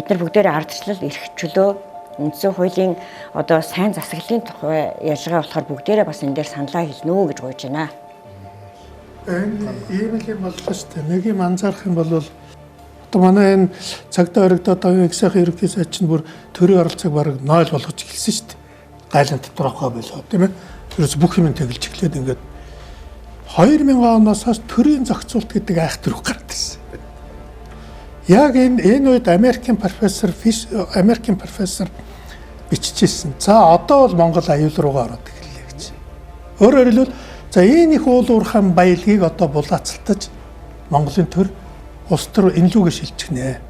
бид нар бүгдээрээ ардчлал эрх чөлөө үндсэн хуулийн одоо сайн засаглалын тухай ялгаа болохоор бүгдээрээ бас энэ дээр саналаа хэлнэ гэж гуйж байна. Ийм л юм боллоо шүү дээ. Нэг юм анзаарах юм бол одоо манай энэ цагдаа орогдоод оюун ихсийн ерөнхий сайд чинь бүр төрийн оролцоог бараг 0 болгож эхэлсэн шүү дээ. Гайлан тодорхой болоо тийм ээ. Тэрээс бүх юм тэгэлж эхлээд ингээд 2000 оноос хойш төрийн зохицуулт гэдэг айхтар үг гардаг. Яг энэ үед Америкийн профессор биччихсэн. За одоо бол Монгол аюул руугаа ороод эхэллээ гэж. Өөрөөр хэлбэл за энэ их уул уурхайн баялагийг одоо булаацалтаж Монголын төр улс төр инлүүгээ шилжих нэ.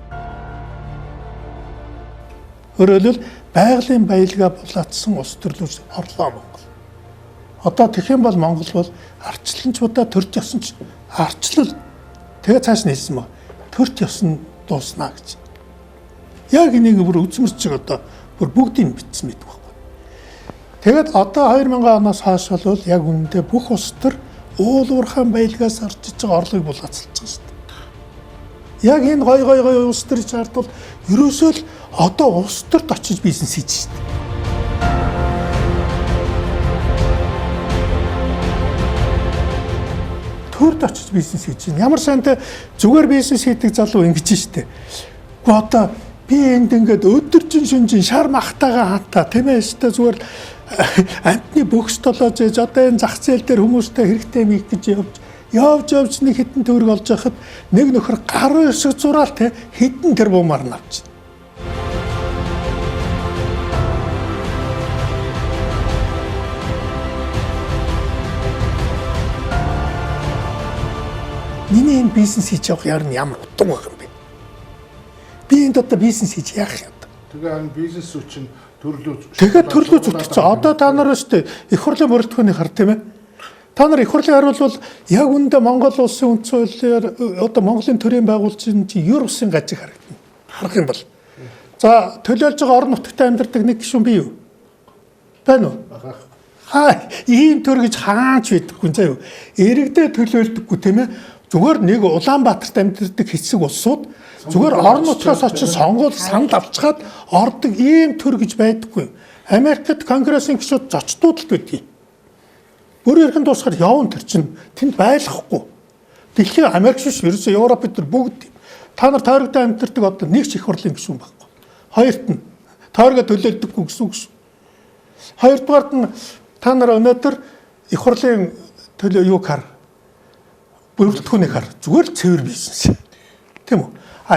Өөрөөр хэлбэл байгалийн баялагаа булаацсан улс төрлөөр орлоо Монгол. Одоо тэгэх юм бол Монгол бол арчланчуудаа төрч ёсон ч арчлал тэгээ цааш нь хэлсэн мө. Төрч ёсон дуусна гэж. Яг энийг бүр үзмэрч одоо бүр бүгдийг бичсэн мэт байхгүй. Тэгээд одоо 2000 оноос хойш бол яг үүндээ бүх улс төр уул уурхайн баялагаас орж иж байгаа орлогыг булгаацалж байгаа шүү дээ. Яг энэ гой улс төр чард бол ерөөсөө л одоо улс төрд очиж бизнес хийж шүү дээ. Төрд очиж бизнес хийж байна. Ямар сантай зүгээр бизнес хийдэг залуу ингэж штэ. Гэхдээ одоо би энд ингээд өдөржин шүнжин шар махтаага хатаа тийм ээ штэ зүгээр амтны бөхс толоож ээж одоо энэ зах зээл дээр хүмүүстэй хэрэгтэй мийг гэж явж нэг хитэн төгрөг олж яхад нэг нөхөр гарын өсөг зураал те хитэн тэр бумаар навч. Миний энэ бизнес хийж явах яар нь ямар утга байх юм бэ? Би энд одоо бизнес хийж яах юм? Тэгээ энэ бизнес үчин төрлөө. Тэгээд төрлөө зүтгэж. Одоо та нар шүү дээ их хурлын бүрэлдэхүүнийг хар тийм ээ. Та нар их хурлын хариулбал яг үүндээ Монгол улсын үндсэн хуулиар одоо Монголын төрийн байгууллагын чинь ер усын гажиг харагдана. Харах юм бол. За төлөөлж байгаа орон нутагт амьдардаг нэг гишүүн би юу? Байна уу? Ийм төр гэж хаач байдаггүй заа юу. Иргэдээ төлөөлдөггүй тийм ээ. Зүгээр нэг Улаанбаатарт амьдардаг хэсэг улсууд зүгээр орон нутгаас очиж сонгуул санал авчгаад ордог ийм төр гэж байдаггүй. Америкт конгрессын гишүүд зочдууд л байдгийг. Бүр ярхан дуусахаар явна тэр чинь тэнд байлахгүй. Дэлхийн Америк биш ерөөсөө Европ бид нар бүгд та нар тойрогтой амьдардаг одоо нэг ч их хурлын гишүүн байхгүй. Хоёрт нь тойрогоо төлөөлдөггүй гэсэн үг шүү. Хоёрдугаарт нь та нар өнөөдөр их хурлын төлөө юуг хар бүрэлдэхүүнийг хар зүгээр л цэвэр бизнес. Тийм үү?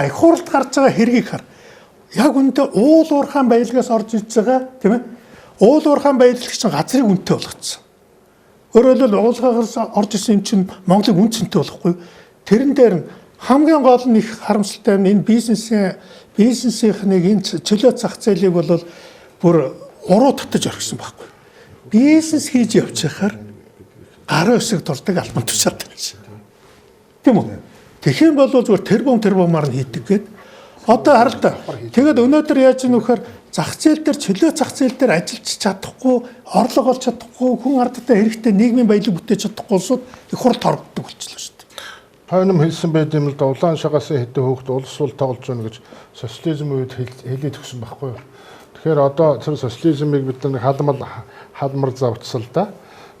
Их хуралд гарч байгаа хэргийг хар. Яг үүндээ уул уурхайн баялагаас орж иж байгаа тийм ээ. Уул уурхайн баялаг чинь газрыг үнэтэй болгоцсон. Өөрөөр хэлбэл уулгаагаас орж исэн юм чинь Монголыг үнцэнтэй болохгүй. Тэрэн дээр нь хамгийн гол нь их харамсалтай нь энэ бизнесийнхнийг энэ чөлөө зах зээлийг бол бүр уруу татаж орхисон байхгүй. Бизнес хийж явж байхаар гарын өсөг дурдаг албан тушаад байна шээ. Тийм үү? Тэгэх юм бол зүгээр тэрбумаар нь хийдэг гээд одоо харалтаа. Тэгээд өнөөдөр яаж ийм вөхөр зах зээл дээр чөлөө зах зээл дээр ажиллаж чадахгүй, орлого олж чадахгүй, хүн ардтай хэрэгтэй нийгмийн баялаг бүтээж чадахгүй улсууд их хурл торгодог болчихлоо шүү дээ. Хойном хэлсэн байт юм л да улаан шагасын хэдэн хөөхд улс сул тоглож байна гэж социализм үед хэлээд өгсөн байхгүй юу? Тэгэхээр одоо тэр социализмыг бид нар халмар завцсал да.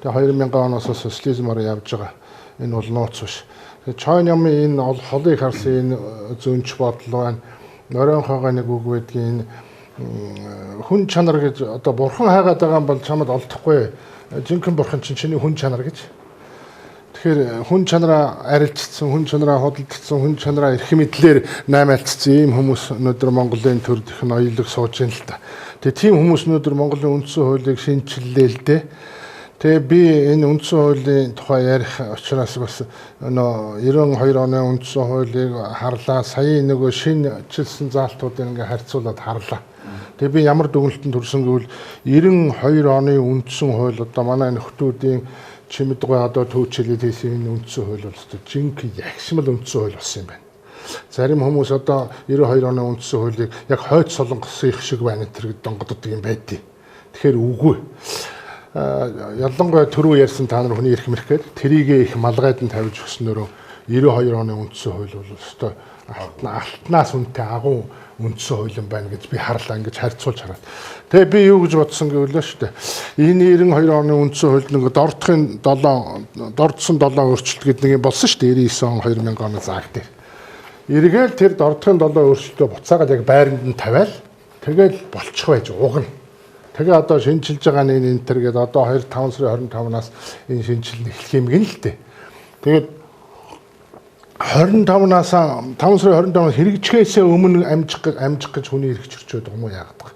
Тэгээ 2000 оноос социализмаар явж байгаа. Энэ бол нууц биш. Чойномын энэ холыг харсан энэ зөнч бодол байна. Норойнхойгоо нэг үг байдгийн хүн чанар гэж одоо бурхан хайгаад байгаа юм бол чамд олдохгүй. Жинхэнэ бурхан чинь чиний хүн чанар гэж. Тэгэхээр хүн чанараа арилжсан, хүн чанараа худалдсан, хүн чанараа эрх мэдлэр наймаалтсан ийм хүмүүс өнөөдөр Монголын төр дэх ноёлог сууж байна л да. Тэгээ тийм хүмүүс өнөөдөр Монголын үндсэн хуулийг шинжиллээ л дээ. Тэгээ би энэ үндсэн хуулийн тухай ярих учраас бас 92 оны үндсэн хуулийг харлаа. Сая нөгөө шинжилсэн заалтуудыг ингээ харьцуулаад харлаа. Тэгээ би ямар дүгнэлтэнд төрсөн гэвэл 92 оны үндсэн хууль одоо манай нөхдүүдийн чимэдгүй одоо төвчлээд хийсэн энэ үндсэн хууль бол одоо жинхэнэ ягшмал үндсэн хууль болсон юм байна. Зарим хүмүүс одоо 92 оны үндсэн хуулийг яг хойд солонгосын их шиг байна тэр гэдэг донгодод юм байдیں۔ Тэгэхээр үгүй. Ялангуяа түрүү ярьсан та нар хүний эрх мэрхэд тэрийг их малгайд нь тавьж өгснөөрөө 92 оны үндсэн хууль бол өстой алтнаас үнэтэй агуу үндсэн хуулийн байна гэж би харлаа ингэж харьцуулж хараад. Тэгээ би юу гэж бодсон гэвэл шүү дээ. Энэ 92 оны үндсэн хуульд нэг дордсон 7 өөрчлөлт гэдэг нэг юм болсон шүү дээ. 99 он 2000 оны зааг дээр. Эргээл тэр дордхон 7 өөрчлөлтөө буцаагаад яг байранд нь тавиал тэгэл болчих байж угна. Тэгээ одоо шинжилж байгаа нэг энтер гэдэг одоо 5 сарын 25-наас энэ шинжилэл эхлэх юм гин л дээ. Тэгээд 25-наас 5 сарын 25-наас хэрэгжихээсээ өмнө амжих гэж хүний эрх зөрчөөд байгаа юм яагаад.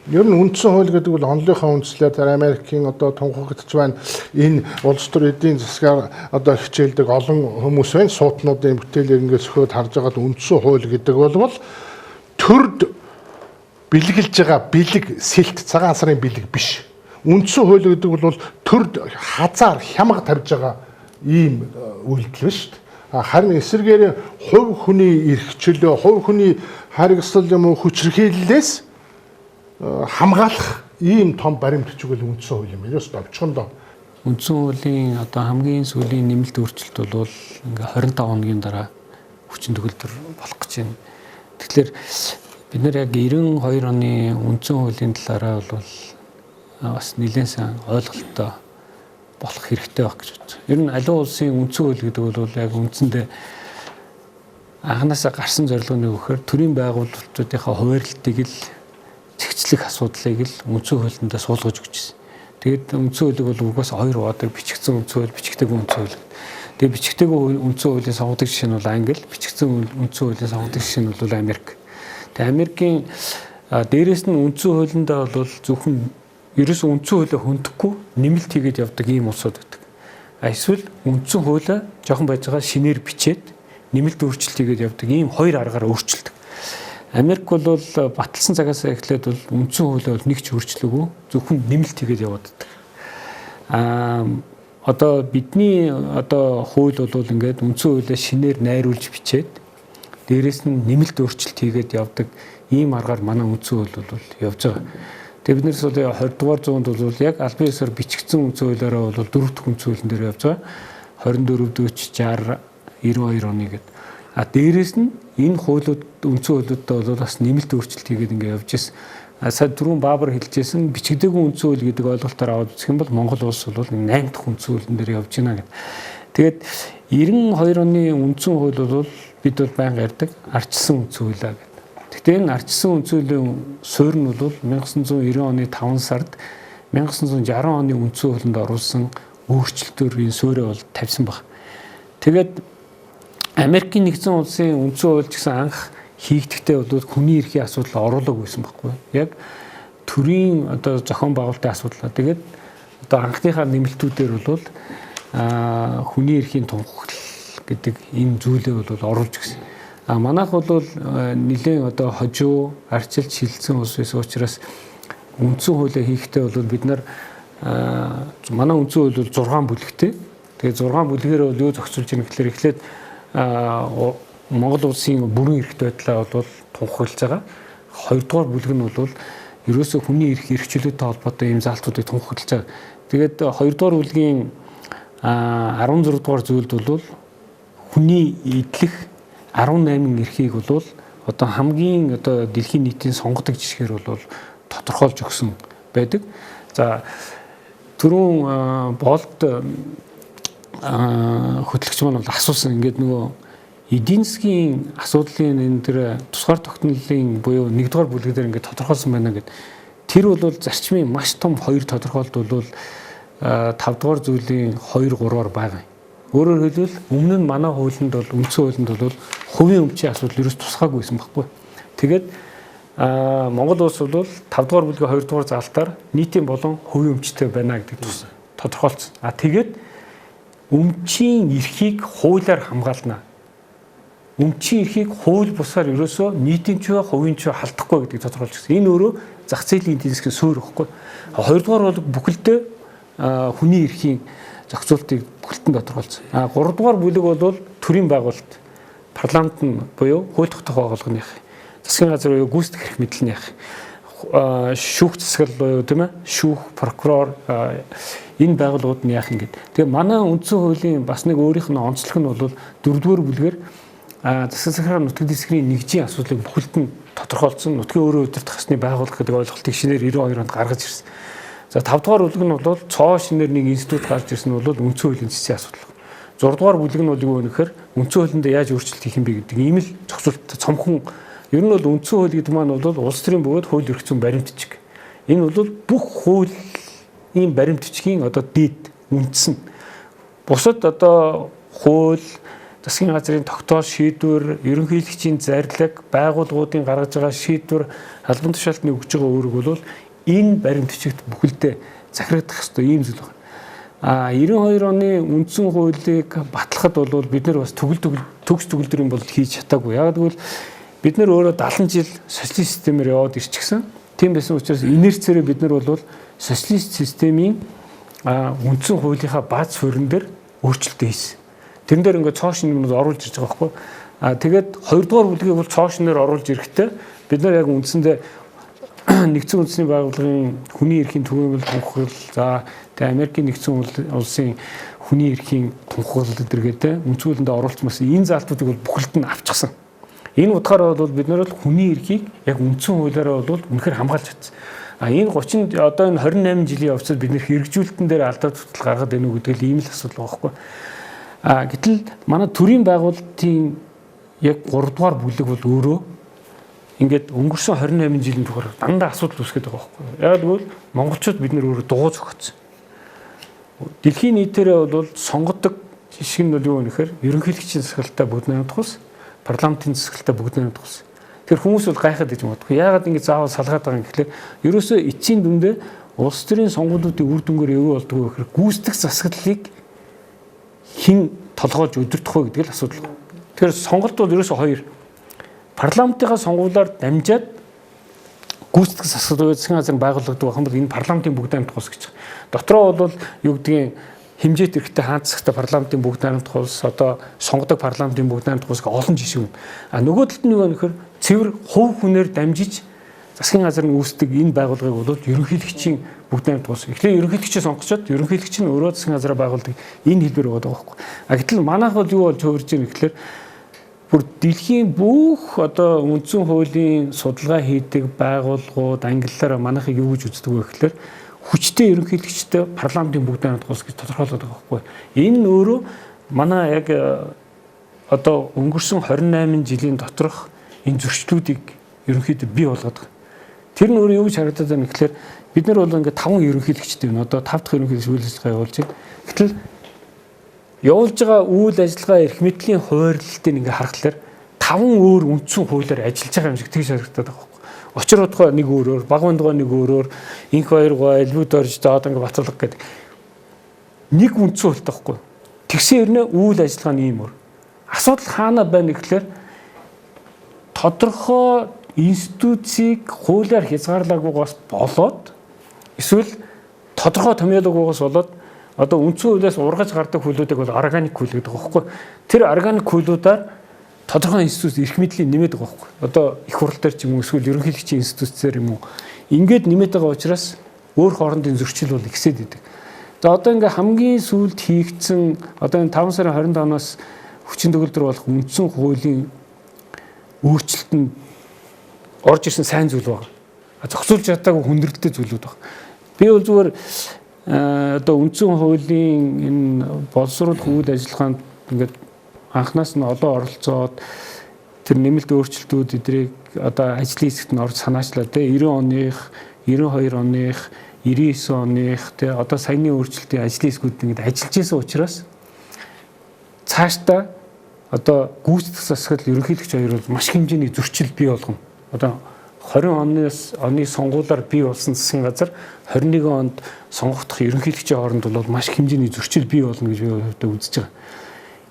Ер нь үндсэн хууль гэдэг бол онлынхаа үндслээр тэр Америкийн одоо тунхаглаж байна. Энэ улс төр эдийн засгаар одоо хичээлдэг олон хүмүүс байна. Суутнуудын бүтээлээр ингээд сөхөд харж байгаад үндсэн хууль гэдэг бол төрд бэлгэлж байгаа бэлэг сэлт цагаан сарын бэлэг биш. Үндсэн хууль гэдэг бол төрд хазаар хямга тавьж байгаа ийм үйлдэл шүү дээ. Харин эсэргээр хувь хүний эрх чөлөө, хувь хүний харгислал юм уу хүчирхийллээс хамгаалах ийм том баримт чиглэл үндсэн хууль юм. Ерөөс товчхондоо. Үндсэн хуулийн одоо хамгийн сүүлийн нэмэлт өөрчлөлт бол ингээ 25 хоногийн дараа хүчин төгөлдөр болох гэж байна. Тэгэхээр бид нэр яг 92 оны үндсэн хуулийн талаараа бол бас нэлээд сайн ойлголттой болох хэрэгтэй байх гэж бодсон. Ер нь аливаа улсын үндсэн хууль гэдэг бол яг үндсэндээ анханасаа гарсан зорилгыг өгөхөөр төрийн байгууллагуудынхаа хуваарлтыг л зэгцлэх асуудлыг л үндсэн хуулиндаа суулгаж өгч байна. Тэгээд үндсэн хуулийг бол угаас хоёр баадаг бичигдсэн үндсэн хууль, бичигдээгүй үндсэн хууль. Тэгээд бичигдээгүй үндсэн хуулийн сонгодог жишээ нь бол Англи, бичигдсэн үндсэн хуулийн сонгодог жишээ нь бол Америк. Тэгээд Америкийн дээрээс нь үндсэн хуулиндаа бол зөвхөн ерөөс үндсэн хуулиа хөндөхгүй нэмэлт хийгээд явдаг ийм улсууд байдаг. Эсвэл үндсэн хуулиа жоохон байж байгаа шинээр бичээд нэмэлт өөрчлөлт хийгээд явдаг ийм хоёр аргаар өөрчилдөг. Америк бол баталсан цагаас эхлээд бол үндсэн хуулиа бол нэг ч өөрчлөөгүй зөвхөн нэмэлт хийгээд яваад байдаг. Одоо бидний одоо хууль бол ингээд үндсэн хуулиа шинээр найруулж бичээд дээрээс нь нэмэлт өөрчлөлт хийгээд явдаг ийм аргаар манай үндсэн хууль бол явж байгаа. Тэгээ биднээс бол 20 дугаар зуунд бол яг албан ёсоор бичигдсэн үндсэн хуулиараа бол 4 дахь үндсэн хуулийн дээр явж байгаа. 24, 40, 60, 92 оны гэдэг. Дээрээс нь энэ хуулиуд үндсэн хуулиудаа бол бас нэмэлт өөрчлөлт хийгээд ингээд явж ирсэн. Сая түрүүн Баабар хэлжсэн бичигдээгүй үндсэн хууль гэдэг ойлголтоор аваад үзэх юм бол Монгол улс бол 8 дахь үндсэн хуулийн дээр явж байна гэдэг. Тэгээд 92 оны үндсэн хууль бол бид бол байнга ярьдаг ардчилсан үндсэн хуулиа гэдэг. Гэхдээ энэ ардчилсан үндсэн хуулийн суурь нь бол 1990 оны 5 сард 1960 оны үндсэн хуулинд оруулсан өөрчлөлтөөр энэ суурьа бол тавьсан баг. Тэгээд Америкийн нэгдсэн улсын үндсэн хууль гэсэн анх хийгдэхдээ бол хүний эрхийн асуудал оруулаагүй байсан байхгүй. Яг төрийн одоо зохион байгуулалтын асуудал. Тэгээд одоо анхныхаа нэмэлтүүдээр бол хүний эрхийн тунхаглал гэдэг энэ зүйлээ бол оруулж гисэн. Манайх бол нэлээд одоо хожуу, арчилж шилжсэн улс байсан учраас үндсэн хуулиа хийхдээ бол бид нар манай үндсэн хууль бол 6 бүлэгтэй. Тэгээд 6 бүлгээр бол юу зохицуулж байгаа гэхээр эхлээд Монгол улсын бүрэн эрх байдлаа бол тунхаглаж байгаа. Хоёрдугаар бүлэг нь бол ерөөсөө хүний эрх чөлөөтэй холбоотой ийм заалтуудыг тунхаглаж байгаа. Тэгээд хоёрдугаар бүлгийн 16 дугаар зүйлд бол хүний эдлэх 18 эрхийг бол одоо хамгийн одоо дэлхийн нийтийн сонгодог жишгээр бол тодорхойлж өгсөн байдаг. За түрүүн болд хөтлөгч маань бол асуусан ингээд нөгөө эдийн засгийн асуудлын энэ тэр тусгаар тогтнолын буюу 1-р бүлэг дээр ингээд тодорхойлсон байна гэд. Тэр бол зарчмын маш том хоёр тодорхойлт бол 5-р зүйлийн 2-3-аар байгаа. Өөрөөр хэлбэл өмнө нь манай хуулинд бол үндсэн хуулинд бол хувийн өмчийн асуудал ерөөс тусгаагүй байсан байхгүй. Тэгээд Монгол улс бол 5-р бүлгийн 2-р заалтаар нийтийн болон хувийн өмчтэй байна гэдэг тодорхойлцсон. Тэгээд өмчийн эрхийг хуулиар хамгаална. Өмчийн эрхийг хууль бусаар ерөөсөө нийтийн ч хувийн ч халдахгүй гэдгийг тодорхойлж байна. Энэ өөрөө зах зээлийн эдийн засгийн суурь ихгүй. Хоёрдугаар бол бүхэлдээ хүний эрхийн зохицуултыг бүхэлдэн тодорхойлсон. 3-дугаар бүлэг бол төрийн байгуулалт, парламент нь буюу хууль тогтоох байгууллагынх, засгийн газар буюу гүйцэтгэх эрх мэдлэлнийх, шүүх засаглал буюу тийм ээ, шүүх, прокурор энэ байгууллагууд нь яах юм гээд. Тэгээ манай үндсэн хуулийн бас нэг өөрийнх нь онцлог нь бол 4-р бүлгээр засаг захиргааны нутаг дэвсгэрийн нэгжийн асуудлыг бүхэлд нь тодорхойлсон. Нутгийн өөрийн удирдах ёсны байгууллага гэдэг ойлголтыг шинээр 92 онд гаргаж ирсэн. За 5 дугаар бүлэг нь бол цоо шинээр нэг институт гарч ирсэн нь бол үндсэн хуулийн цэцгийн асуудал. 6 дугаар бүлэг нь бол юу вэ гэхээр үндсэн хуулинд яаж өөрчлөлт хийх юм бэ гэдэг ийм л зохицуулт цомхон. Ер нь бол үндсэн хууль гэдэг маань бол улс төрийн бөгөөд хууль эрх зүйн баримтчиг. Энэ бол бүх хуулийн баримтчгийн одоо дээд үндсэн. Бусад одоо хууль, засгийн газрын тогтоол шийдвэр, ерөнхийлөгчийн зарлиг, байгууллагуудын гаргаж байгаа шийдвэр, албан тушаалтны өгж байгаа үүрэг бол энэ баримтчигт бүхэлдээ захирагдах ёстой ийм зүйл байна. 92 оны үндсэн хуулийг батлахад бол бид нар бас төгс төгөлдрийн бол хийж чадаагүй. Яг гэвэл бид нар өөрөө 70 жил социалист системээр яваад ирчихсэн. Тийм байсан учраас инерцээрээ бид нар бол социалист системийн үндсэн хуулийнхаа бааз суурин дээр өөрчлөлтөө хийсэн. Тэрэн дээр ингээд цоо шинээр оруулж ирж байгаа байхгүй. Тэгээд 2 дугаар бүлгийг бол цоо шинээр оруулж ирэхдээ бид нар яг үндсэндээ нэгдсэн үндэсний байгууллагын хүний эрхийн түгээмэл тунхаглал, за тэгээ Америкийн нэгдсэн улсын хүний эрхийн тунхаглал гэдэргээд үндсүүлэндээ оруулцмаас энэ заалтуудыг бол бүхэлд нь авчихсан. Энэ утгаараа бол бид нар хүний эрхийг яг үндсэн хуулиараа бол үнэхээр хамгаалж чадсан. Энэ 30 одоо энэ 28 жилийн явцад бид нэр хэрэгжүүлэлтэн дээр алдаа тутал гаргаад байна уу гэдэг л ийм л асуудал байгаа байхгүй. Гэтэл манай төрийн байгуулалтын яг 3 дугаар бүлэг бол өөрөө ингээд өнгөрсөн 28 жилийн тухайар дандаа асуудал үүсгээд байгаа байхгүй. Яг тэгвэл монголчууд бид нэр өөрөө дугуй зохицсон. Дэлхийн нийтээрээ бол сонгодог жишг нь бол юу вэ гэхээр ерөнхийлөгчийн засаглалтаа бүгд найрамдах ус, парламентын засаглалтаа бүгд найрамдах ус. Тэр хүмүүс бол гайхаад гэж магадгүй. Яагаад ингэ заавал салгаад байгаа юм гэхлээр ерөөсөө эцсийн дүндээ улс төрийн сонгуулиудын үр дүнгээр юу болдог вэ гэхээр гүйцэтгэх засаглалыг хэн толгоож өдөртөх вэ гэдэг л асуудал. Тэгэхээр сонголт бол ерөөсөө хоёр. Парламентынхаа сонгуулиар дамжаад гүйцэтгэх засаглал засгийн газрын байгууллагадаг байх юм бол энэ парламентын бүгд найрамдах ус гэж. Дотроо бол юу гэдгийг хэмжээт эрхтэй хаанцсахтай парламентын бүгд найрамдах улс, одоо сонгодог парламентын бүгд найрамдах улс олон жишээ байна. Нөгөө талд нь юу нөхөр цэвэр хувь хүнээр дамжиж засгийн газар нь үүсдэг энэ байгууллагыг бол ерөнхийлөгчийн бүгд найрамдах улс. Эхлээд ерөнхийлөгчөө сонгочоод ерөнхийлөгч нь өөрөө засгийн газараа байгуулдаг энэ хэлбэр байгаа байхгүй. Гэтэл манайх бол юу болж хувирж байгаа гэхэлэр бүр дэлхийн бүх одоо үндсэн хуулийн судалгаа хийдэг байгууллагууд англиараа манайхыг юу гэж үздэг вэ гэхэлэр хүчтэй ерөнхийлөгчтэй парламентын бүгд найрамдах улс гэж тодорхойлоод байгаа байхгүй. Энэ нь өөрөө манай яг одоо өнгөрсөн 28 жилийн доторх энэ зөрчлүүдийг ерөнхийдөө бий болгоод байгаа. Тэр нь өөрөө юу гэж харагдаад байна гэхэлэр бид нар бол ингээд 5 ерөнхийлөгчтэй байна. Одоо 5 дахь ерөнхийлөгч үйл ажиллагаа явуулж байна. Гэтэл явуулж байгаа үйл ажиллагаа эрх мэдлийн хуваарлалтыг ингээд харахад 5 өөр үндсэн хуулиар ажиллаж байгаа юм шиг тэгж харагдаад байгаа. Очир удаа нэг өөрөөр, багван дугаа нэг өөрөөр, инх хоёргоо элбүүд орж доод ингээд батлах гэдэг. Нэг үндсэн хуультай байхгүй. Тэгсэн хэрнээ үйл ажиллагаа нь ийм өөр. Асуудал хаана байна гэхэлэр тодорхой институцийг хуулиар хязгаарлаагүйгаас болоод эсвэл тодорхой томьёологоогоос болоод одоо үндсэн хуулиас ургаж гардаг хуулиудыг бол органик хууль гэдэг байгаа байхгүй. Тэр органик хуулиудаар тодорхой институт эрх мэдлийн нэмээд байгаа байхгүй. Одоо их хурл дээр ч юм уу эсвэл ерөнхийлөгчийн институцээр юм уу ингээд нэмээд байгаа учраас өөр хоорондын зөрчил бол ихсээд идэг. За одоо ингээ хамгийн сүүлд хийгдсэн одоо энэ 5 сарын 25-наас хүчин төгөлдөр болох үндсэн хуулийн өөрчлөлт нь орж ирсэн сайн зүйл байна. Зохицуулж чадаагүй хүндрэлтэй зүйлүүд байна. Би бол зүгээр одоо үндсэн хуулийн энэ боловсруулах үйл ажиллагаанд ингээд анхнаас нь олон оролцоод тэр нэмэлт өөрчлөлтүүд эдрийг одоо ажлын хэсэгт нь орж санаачлаа те 90 оных, 92 оных, 99 оных те одоо саяны өөрчлөлтийн ажлын хэсгүүд ингээд ажиллаж исэн учраас цаашдаа одоо гүйцэтгэх засаглал ерөнхийлөгч хоёр бол маш хэмжээний зөрчил бий болгоно. Одоо 20 оны сонгуулиар бий болсон засгийн газар 21 онд сонгогдох ерөнхийлөгчийн хооронд бол маш хэмжээний зөрчил бий болно гэж би хувьдаа үзэж байгаа.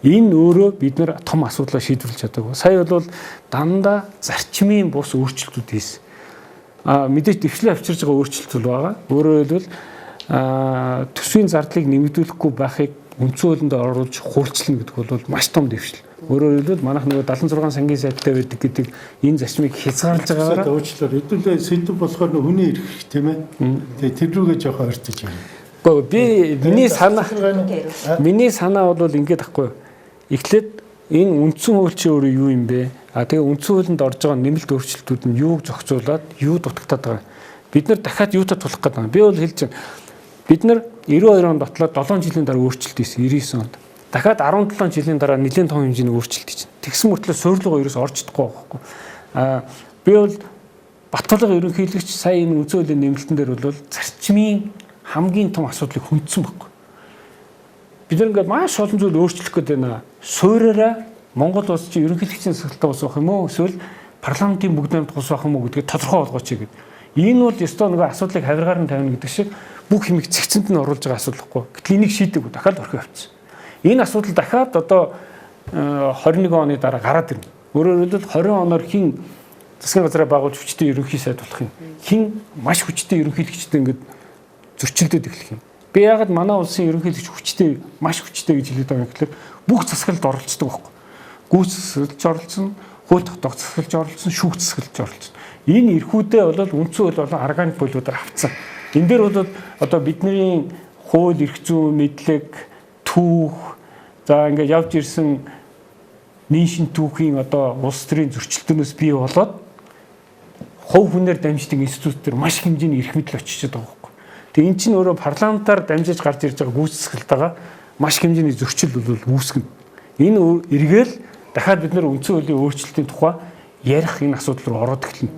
Энэ өөрөө бид нар том асуудлаа шийдвэрлэж чадаагүй. Сая бол дандаа зарчмын бус өөрчлөлтүүд хийсэн. Мэдээж дэвшлээ авчирж байгаа өөрчлөлт байгаа. Өөрөөр хэлбэл төсвийн зардлыг нэмэгдүүлэхгүй байхыг үндсэн хуулинд оруулж хуульчлна гэдэг бол маш том дэвшил. Өөрөөр хэлбэл манайх нөгөө 76 сангийн сайттай байдаг гэдэг энэ зарчмыг хязгаарлаж байгаагаар уучлаарай. Хэдүүлээ сэдв болохоор хүний эрх тийм ээ. Тэгээ тэр рүүгээ жоохон ойртож байна. Гэхдээ би миний санаа бол ингэж ахгүй. Эхлээд энэ үндсэн хууль чи өөрөө юу юм бэ? Тэгээ үндсэн хуулинд орж байгаа нэмэлт өөрчлөлтүүд нь юуг зохицуулаад юу дутагдаад байгаа. Бид нар дахиад юутад тулах гэдэг юм. Би бол хэлж байна. Бид нар 92 онд дотлоод 7 жилийн дараа өөрчлөлт хийсэн 99 онд. Дахиад 17 жилийн дараа нэлээд том хэмжээний өөрчлөлт хийж байна. Тэгсэн мөртлөө суурилга ерөөс орж чадахгүй байхгүй. Би бол Батболго ерөнхийлөгч сая энэ үндсэн хуулийн нэмэлтэн дээр бол зарчмын хамгийн том асуудлыг хүндсэн байхгүй. Бид нар ингээд маш олон зүйл өөрчлөх гээд байна. Суураараа Монгол улс чи ерөнхийлөгчийн засаглалтаа усах юм уу? Эсвэл парламентын бүгд найрамд усах юм уу гэдгийг тодорхой болгооч гэдэг. Энэ бол ёстой нөгөө асуудлыг хавиргаар нь тавина гэдэг шиг бүх хэмиг цэгцэнд нь оруулж байгаа асуудал байхгүй. Гэтэл энийг шийдэг дахиад орхио авчихсан. Энэ асуудал дахиад одоо 21 оны дараа гараад ирнэ. Өөрөөр хэлбэл 20 оноор хин засгийн газраа байгуулж хүчтэй ерөнхий сайд болох юм. Хин маш хүчтэй ерөнхийлөгчтэй ингээд зөрчилдөд эхлэх юм. Би яагаад манай улсын ерөнхийлөгч хүчтэй маш хүчтэй гэж хэлээд байгаа юм гэхээр бүх засаглалд оролцдог байхгүй. Гүйц засаглалд оролцсон, хууль тогтоох засаглалд оролцсон, шүүх засаглалд оролцсон. Энэ эрхүүдээ бол үндсэн хууль болон органик хуулиудаар авцсан. Энэ дээр бол одоо бидний хууль, эрх зүйн мэдлэг, түүх, за ингээд явж ирсэн нийшин түүхийн одоо улс төрийн зөрчилдөөнөөс бий болоод хувь хүнээр дамждаг институтээр маш хэмжээний эрх мэдэл очиж байгаа байхгүй. Тэгээ эн чинь өөрөө парламентаар дамжиж гарч ирж байгаа гүйц засаглалтаа маш хэмжээний зөрчил бол үүсгэнэ. Энэ эргээл дахиад бид нэр үндсэн хуулийн өөрчлөлтийн тухай ярих энэ асуудал руу ороод эхэлнэ.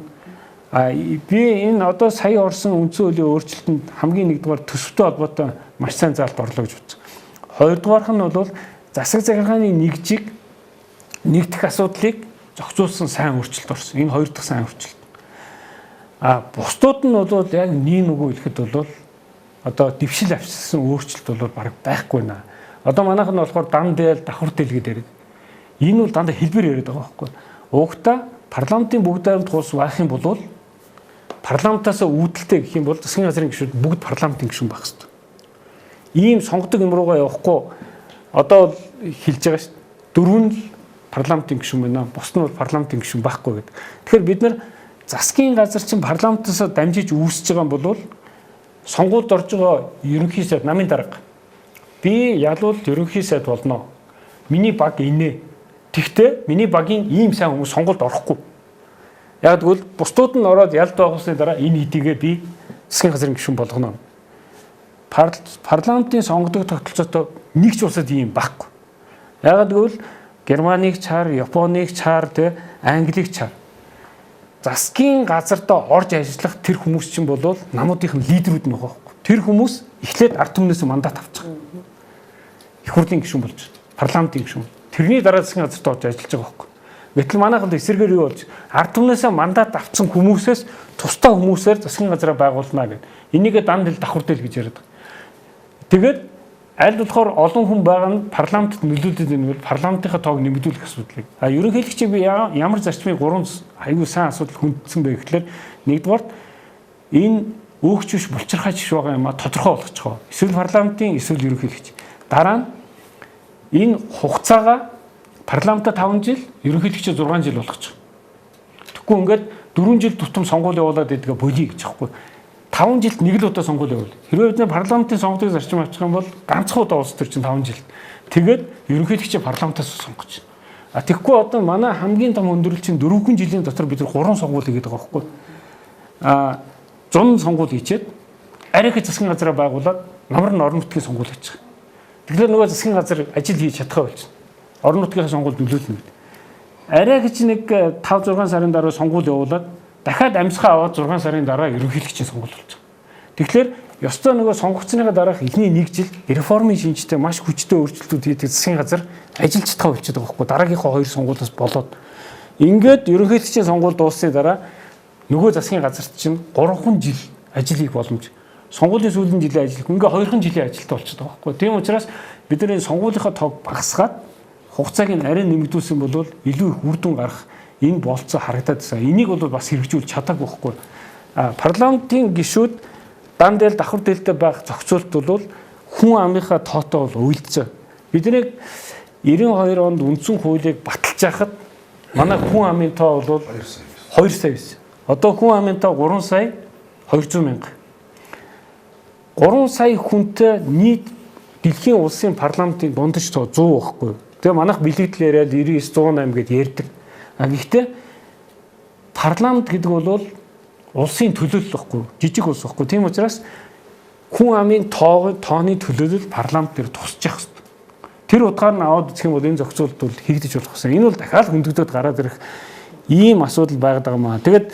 Би энэ одоо сая орсон үндсэн хуулийн өөрчлөлтөнд хамгийн нэгдүгээр төсөвтэй холбоотой маш сайн заалт орлоо гэж бодсон. Хоёрдугаарх нь бол засаг захиргааны нэгдэх асуудлыг зохицуулсан сайн өөрчлөлт орсон. Энэ хоёр дахь сайн өөрчлөлт. Бусдууд нь бол яг нэг үгүй хэлэхэд бол одоо дэвшил авчирсан өөрчлөлт бол бараг байхгүй наа. Одоо манайх нь болохоор дан дээл давхар дээл гэдэг. Энэ бол дандаа хэлбэр яриад байгаа байхгүй. Угтаа парламентын бүгд найрамд улс байх юм бол парламентаас үүдэлтэй гэх юм бол засгийн газрын гишүүд бүгд парламентын гишүүн байх хэрэгтэй. Ийм сонгодог юм руугаа явахгүй одоо хэлж байгаа шүү. Дөрөв нь парламентын гишүүн байна. Бус нь бол парламентын гишүүн байхгүй гэдэг. Тэгэхээр бид нар засгийн газар чинь парламентаас дамжиж үүсэж байгаа юм бол сонгуульд орж байгаа ерөнхий сайд намын дарга. Би ялвал ерөнхий сайд болно. Миний баг инээ. Тэгтээ миний багийн ийм сайн хүмүүс сонгуульд орохгүй. Яг тэгвэл бусдууд нь ороод ялд байгуулсны дараа энэ хэдийгээ би засгийн газрын гишүүн болгоно. Парламентын сонгодог тогтолцоотой нэг ч улсад ийм байхгүй. Яг тэгвэл Германыг чаар, Японыг чаар, Англиг чаар. Засгийн газартаа орж ажиллах тэр хүмүүс чинь бол намуудынх нь лидерүүд нь байгаа байхгүй. Тэр хүмүүс эхлээд ард түмнээс мандат авчих. Их хурлын гишүүн болж байна. Парламентын гишүүн. Тэрний дараа засгийн газартаа орж ажиллаж байгаа байхгүй. Гэтэл манайханд эсэргээр юу болж ард түмнээс мандат авсан хүмүүсээс тусдаа хүмүүсээр засгийн газараа байгуулнаа гэдэг. Энийг данд хэл давхар дээл гэж яриад байгаа. Тэгээд аль болохоор олон хүн байгаа нь парламентд нөлөөлөд байгаа парламентынхаа тоог нэмэгдүүлэх асуудлыг. Ерөнхийлөгчийг би ямар зарчмын 3 аюул сайн асуудал хүндсэн бэ гэхлээр нэгдүгээр энэ өөгчвш булчирхаач ш байгаа юм а тодорхой болгочих гоо. Эсвэл парламентын эсвэл ерөнхийлөгч. Дараа нь энэ хугацаагаа парламентаа 5 жил, ерөнхийлөгчөө 6 жил болгочих. Тэгэхгүй ингээд 4 жил тутам сонгуул явуулаад идгээ болиё гэж аахгүй. 5 жилд нэг л удаа сонгуул явуул. Хэрвээ бид парламентын сонгуульд зарчим авчих юм бол ганцхан удаа улс төр чинь 5 жил. Тэгээд ерөнхийлөгчөө парламентаас сонгож. Тэгэхгүй одоо манай хамгийн том өндөрлөл чинь 4 жилийн дотор бид 3 сонгуул хийгээд байгаа байхгүй. 100 сонгуул хийчихэд арайх засгийн газараа байгуулад намар нь орон нутгийн сонгуул хийчих. Тэгэхээр нөгөө засгийн газар ажил хийж чадхаа болчихно. Орон нутгийн сонгуульд нөлөөлнө гэдэг. Арай гэж нэг 5-6 сарын дараа сонгуул явуулаад дахиад амьсгаа аваад 6 сарын дараа ерөнхийлөгчийн сонгуул болж байгаа. Тэгэхээр ёстой нөгөө сонгогдсныхаа дараах эхний 1 жил реформын шинжтэй маш хүчтэй өөрчлөлтүүд хийдэг засгийн газар ажиллаж чадхаа болчиход байгаа байхгүй. Дараагийнхаа 2 сонгуулиас болоод ингээд ерөнхийлөгчийн сонгуул дууссаны дараа нөгөө засгийн газарт чинь 3 жил ажил хийх боломж. Сонгуулийн сүүлийн жилийн ажил ингээ 2 жилийн ажилтаа болчиход байгаа байхгүй. Тийм учраас бидний сонгуулийнхаа тоог багасгаад хугацааг нь арай нэмэгдүүлсэн бол илүү их үр дүн гарах энэ болцоо харагдаад байна. Энийг бол бас хэрэгжүүлж чадаагүй байхгүй. Парламентын гишүүд дан дээл давхар дээлтэй байх зохицуулт бол хүн амынхаа тоотой бол уйлдсан. Бидний 92 онд үндсэн хуулийг баталж яхад манай хүн амын тоо бол 2 сая байсан. Одоо хүн амын тоо 3 сая 200 мянга. 3 сая хүнтэй нийт дэлхийн улсын парламентын дундаж тоо 100 байхгүй. Тэгээ манайх бэлэгдэл яриад 99 108 гэдээ ярьдаг. Гэхдээ парламент гэдэг бол улсын төлөөлөл байхгүй, жижиг улс байхгүй. Тийм учраас хүн амын тооны төлөөлөл парламент дээр тусчих хэвээр. Тэр утгаар нь аваад үзэх юм бол энэ зохицуулалт бол хийгдэж болох гэсэн. Энэ бол дахиад хөндөгдөд гараад ирэх ийм асуудал байгаад байгаа маа. Тэгээд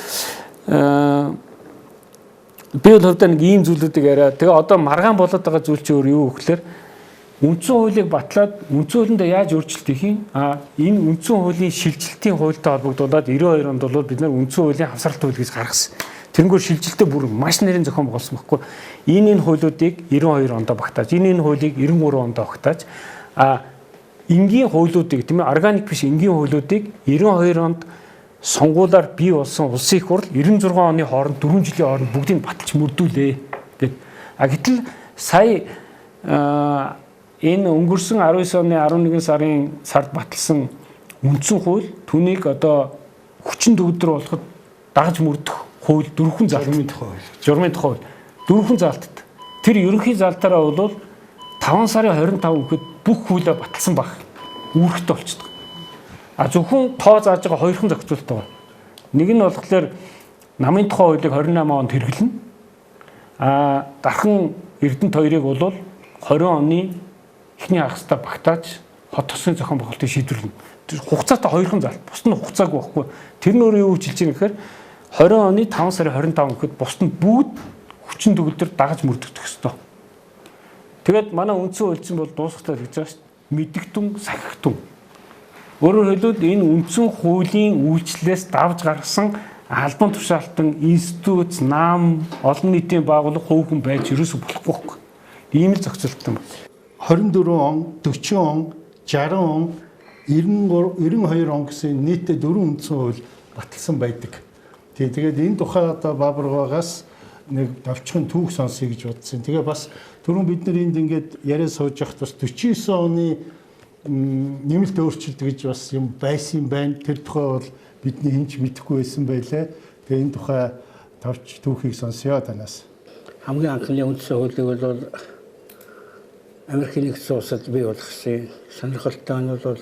би бол хувьдаа нэг ийм зүйлүүдийг яриа. Тэгээ одоо маргаан болоод байгаа зүйл чинь юу гэхээр үндсэн хуулийг батлаад үндсэн хуулиндаа яаж өөрчлөлт хийх юм? Энэ үндсэн хуулийн шилжилтийн хуультай холбогдуулаад 92 онд бол бид нар үндсэн хуулийн хавсралт хууль гэж гаргасан. Тэрнгүүр шилжилтээ бүр маш нэрийн зохион байгуулсан байхгүй. Энэ хуулиудыг 92 онд багтааж, энэ хуулийг 93 онд багтааж энгийн хуулиудыг тийм ээ органик биш энгийн хуулиудыг 92 онд сонгуулиар бий болсон улсын их хурл 96 оны хооронд 4 жилийн хооронд бүгдийг баталж мөрдүүлээ гэд. Гэтэл сая энэ өнгөрсөн 19 оны 11 сард баталсан үндсэн хууль түүнийг одоо хүчин төгөлдөр болоход дагаж мөрдөх хууль дөрвөн залтын журмын тухай хууль дөрвөн залтад тэр ерөнхий залтаараа бол 5 сарын 25 гэхэд бүх хуулиа баталсан баг. Үүрэгтэй болчихдог. Зөвхөн тоо зааж байгаа хоёрхан зохицуулалт байгаа. Нэг нь болохоор намын тухай хуулийг 28 онд хэрэглэнэ. Дархан Эрдэнэт хоёрыг бол 20 оны эхний хагастай багтааж хот тосны зохион байгуулалтыг шийдвэрлэнэ. Тэр хугацаатай хоёрхан залт. Бус нь хугацаагүй байхгүй. Тэр нь өөрөө юу хэлж байгаа гэхээр 20 оны 5 сарын 25 гэхэд бус нь бүгд хүчин төгөлдөр дагаж мөрдөгдөх ёстой. Тэгээд манай үндсэн хуульчин бол дуусахтаа гэж байгаа шүү дээ. Мэдэгтэн, сахигтэн. Өөрөөр хэлбэл энэ үндсэн хуулийн үйлчлэлээс давж гаргасан албан тушаалтан, институт, нам, олон нийтийн байгууллага хөөхөн байж ерөөсө болохгүй байхгүй. Ийм л зохицуултан байна. 24 он, 40 он, 60 он, 92 он гэсэн нийтдээ 4 үндсэн хууль баталсан байдаг. Тэгээд энэ тухай одоо Баабургаас нэг давчхан түүх сонсъё гэж бодсон. Тэгээ бас түрүүн бид нар энд ингээд яриа сууж явахад бас 49 оны нэмэлт өөрчлөлт гэж бас юм байсан байна. Тэр тухай бол бидний хинч мэдэхгүй байсан байлаа. Тэгээ энэ тухай тавч түүхийг сонсъё танаас. Хамгийн анхны үндсэн хуулийг бол Америкийн нэгдсэн улсад бий болгосон. Сонирхолтой нь бол